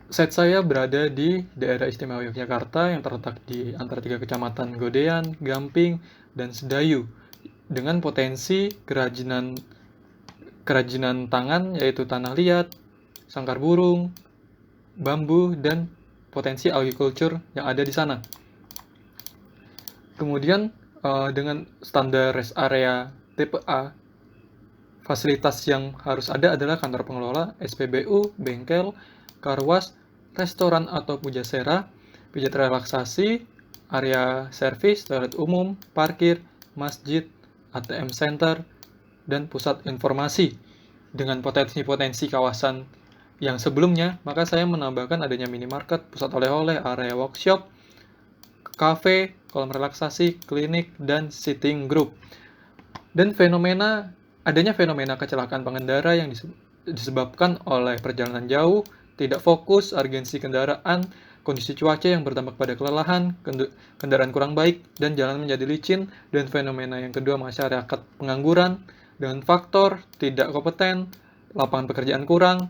Site saya berada di daerah istimewa Yogyakarta yang terletak di antara 3 kecamatan Godean, Gamping, dan Sedayu, dengan potensi kerajinan tangan yaitu tanah liat, sangkar burung, bambu, dan potensi agriculture yang ada di sana. Kemudian dengan standar rest area TPA, fasilitas yang harus ada adalah kantor pengelola, SPBU, bengkel, car wash, restoran atau pujasera, pijat relaksasi, area servis, toilet umum, parkir, masjid, ATM center, dan pusat informasi. Dengan potensi-potensi kawasan yang sebelumnya, maka saya menambahkan adanya minimarket, pusat oleh-oleh, area workshop, kafe, kolam relaksasi, klinik, dan sitting group. Dan adanya fenomena kecelakaan pengendara yang disebabkan oleh perjalanan jauh, tidak fokus, urgensi kendaraan, kondisi cuaca yang berdampak pada kelelahan, kendaraan kurang baik, dan jalan menjadi licin, dan fenomena yang kedua masyarakat pengangguran, dengan faktor tidak kompeten, lapangan pekerjaan kurang,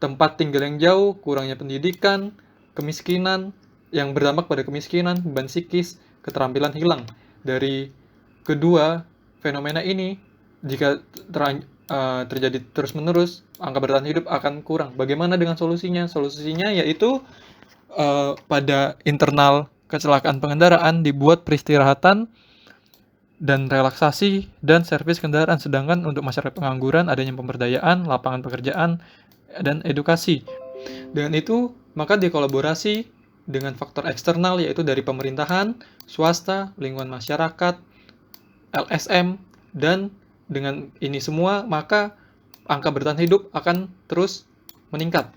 tempat tinggal yang jauh, kurangnya pendidikan, kemiskinan, yang berdampak pada kemiskinan, beban psikis, keterampilan hilang. Dari kedua fenomena ini, jika terjadi terus-menerus, angka bertahan hidup akan kurang. Bagaimana dengan solusinya? Solusinya yaitu pada internal kecelakaan pengendaraan dibuat peristirahatan dan relaksasi dan servis kendaraan, sedangkan untuk masyarakat pengangguran adanya pemberdayaan, lapangan pekerjaan, dan edukasi. Dengan itu, maka dikolaborasi dengan faktor eksternal yaitu dari pemerintahan, swasta, lingkungan masyarakat, LSM, dan dengan ini semua maka angka bertahan hidup akan terus meningkat.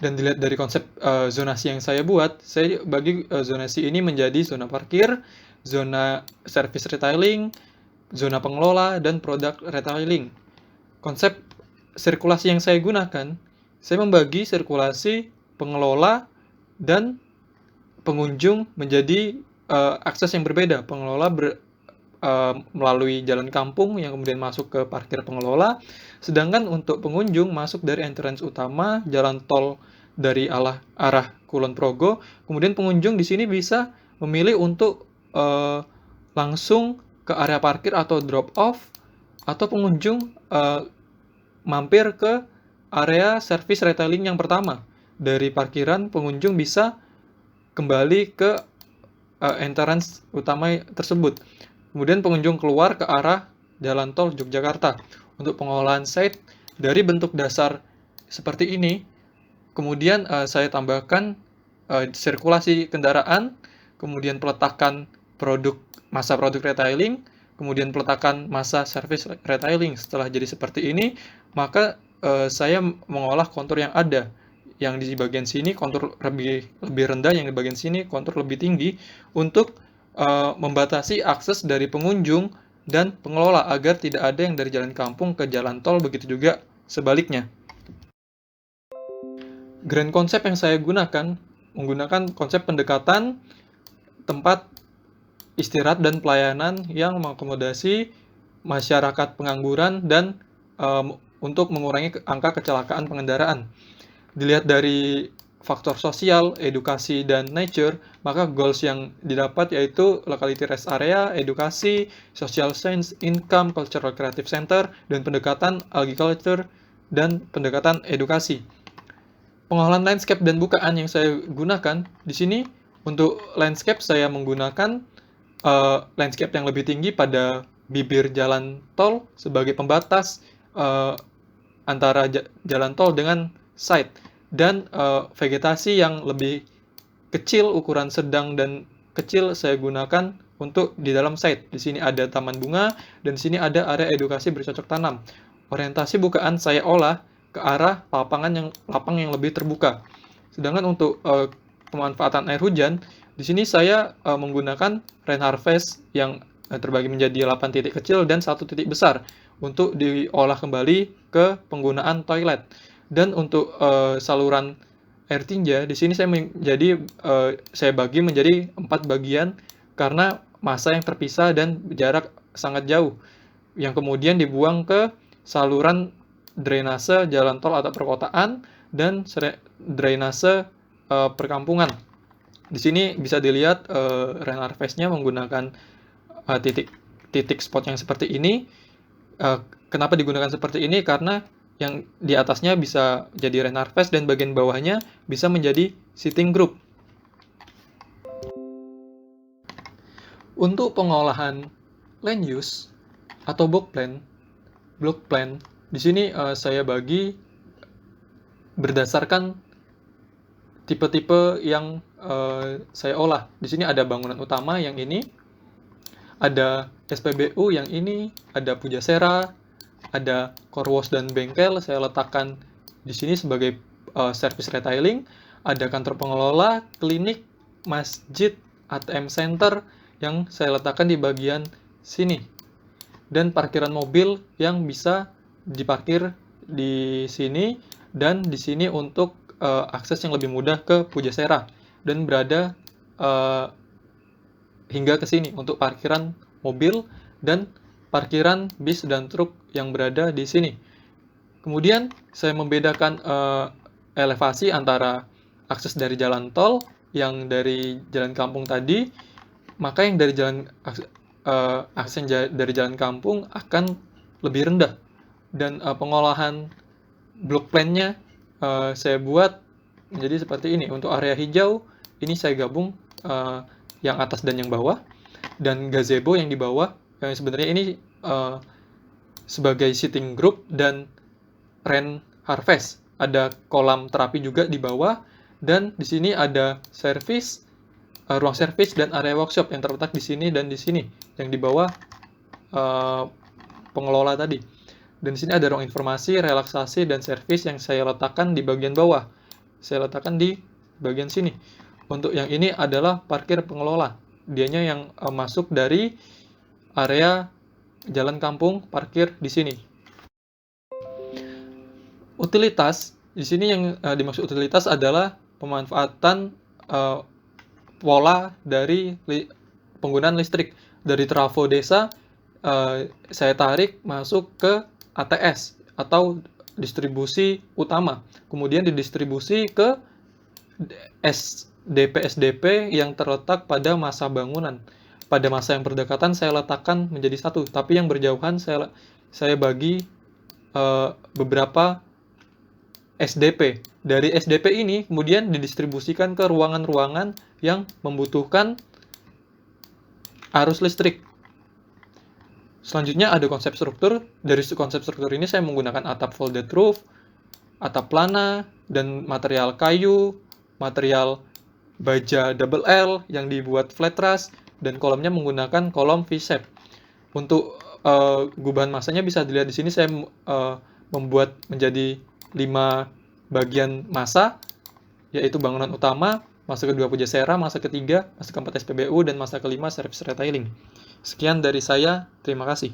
Dan dilihat dari konsep zonasi yang saya buat, saya bagi zonasi ini menjadi zona parkir, zona service retailing, zona pengelola, dan produk retailing. Konsep sirkulasi yang saya gunakan, saya membagi sirkulasi pengelola dan pengunjung menjadi akses yang berbeda. Pengelola melalui jalan kampung yang kemudian masuk ke parkir pengelola, sedangkan untuk pengunjung masuk dari entrance utama jalan tol dari arah Kulon Progo. Kemudian pengunjung di sini bisa memilih untuk langsung ke area parkir atau drop off, atau pengunjung mampir ke area service retailing yang pertama. Dari parkiran pengunjung bisa kembali ke entrance utama tersebut. Kemudian pengunjung keluar ke arah jalan tol Yogyakarta. Untuk pengolahan site dari bentuk dasar seperti ini, kemudian saya tambahkan sirkulasi kendaraan, kemudian peletakan masa produk retailing, kemudian peletakan masa service retailing. Setelah jadi seperti ini, maka saya mengolah kontur yang ada. Yang di bagian sini kontur lebih rendah, yang di bagian sini kontur lebih tinggi, untuk membatasi akses dari pengunjung dan pengelola agar tidak ada yang dari jalan kampung ke jalan tol, begitu juga sebaliknya. Grand konsep yang saya gunakan menggunakan konsep pendekatan tempat istirahat dan pelayanan yang mengakomodasi masyarakat pengangguran dan untuk mengurangi angka kecelakaan pengendaraan. Dilihat dari faktor sosial, edukasi, dan nature, maka goals yang didapat yaitu locality rest area, edukasi, social science, income, cultural creative center, dan pendekatan agriculture dan pendekatan edukasi. Pengolahan landscape dan bukaan yang saya gunakan di sini, untuk landscape saya menggunakan landscape yang lebih tinggi pada bibir jalan tol sebagai pembatas antara jalan tol dengan site, dan vegetasi yang lebih kecil, ukuran sedang dan kecil saya gunakan untuk di dalam site. Di sini ada taman bunga dan di sini ada area edukasi bercocok tanam. Orientasi bukaan saya olah ke arah lapang yang lebih terbuka. Sedangkan untuk pemanfaatan air hujan, di sini saya menggunakan rain harvest yang terbagi menjadi 8 titik kecil dan 1 titik besar untuk diolah kembali ke penggunaan toilet. Dan untuk saluran air tinja, di sini saya bagi menjadi 4 bagian karena massa yang terpisah dan jarak sangat jauh, yang kemudian dibuang ke saluran drainase jalan tol atau perkotaan, dan drainase perkampungan. Di sini bisa dilihat rain harvest-nya menggunakan titik spot yang seperti ini. Kenapa digunakan seperti ini? Karena yang di atasnya bisa jadi rain harvest dan bagian bawahnya bisa menjadi sitting group. Untuk pengolahan land use atau block plan, di sini saya bagi berdasarkan tipe-tipe yang saya olah. Di sini ada bangunan utama yang ini, ada SPBU yang ini, ada Pujasera, ada car wash dan bengkel saya letakkan di sini sebagai service retailing, ada kantor pengelola, klinik, masjid, ATM center yang saya letakkan di bagian sini, dan parkiran mobil yang bisa diparkir di sini, dan di sini untuk akses yang lebih mudah ke Pujasera dan berada hingga ke sini untuk parkiran mobil dan parkiran bis dan truk yang berada di sini. Kemudian saya membedakan elevasi antara akses dari jalan tol yang dari jalan kampung tadi, maka yang dari akses dari jalan kampung akan lebih rendah, dan pengolahan block plan-nya saya buat menjadi seperti ini. Untuk area hijau ini saya gabung yang atas dan yang bawah, dan gazebo yang di bawah yang sebenarnya ini sebagai sitting group dan rain harvest. Ada kolam terapi juga di bawah, dan di sini ada service, ruang service dan area workshop yang terletak di sini dan di sini yang di bawah pengelola tadi. Dan di sini ada ruang informasi, relaksasi, dan service yang saya letakkan di bagian bawah. Saya letakkan di bagian sini. Untuk yang ini adalah parkir pengelola. Dianya yang masuk dari area jalan kampung, parkir di sini. Utilitas, di sini yang dimaksud utilitas adalah pemanfaatan pola dari penggunaan listrik. Dari trafo desa, saya tarik masuk ke ATS atau distribusi utama, kemudian didistribusi ke SDP yang terletak pada masa bangunan. Pada masa yang berdekatan saya letakkan menjadi satu, tapi yang berjauhan saya bagi beberapa SDP. Dari SDP ini kemudian didistribusikan ke ruangan-ruangan yang membutuhkan arus listrik. Selanjutnya ada konsep struktur. Dari konsep struktur ini saya menggunakan atap folded roof, atap plana, dan material kayu, material baja double L yang dibuat flat truss, dan kolomnya menggunakan kolom V-shape. Untuk gubahan masanya bisa dilihat di sini saya membuat menjadi 5 bagian masa, yaitu bangunan utama, masa kedua Pujasera, masa ketiga, masa keempat SPBU, dan masa kelima service retailing. Sekian dari saya, terima kasih.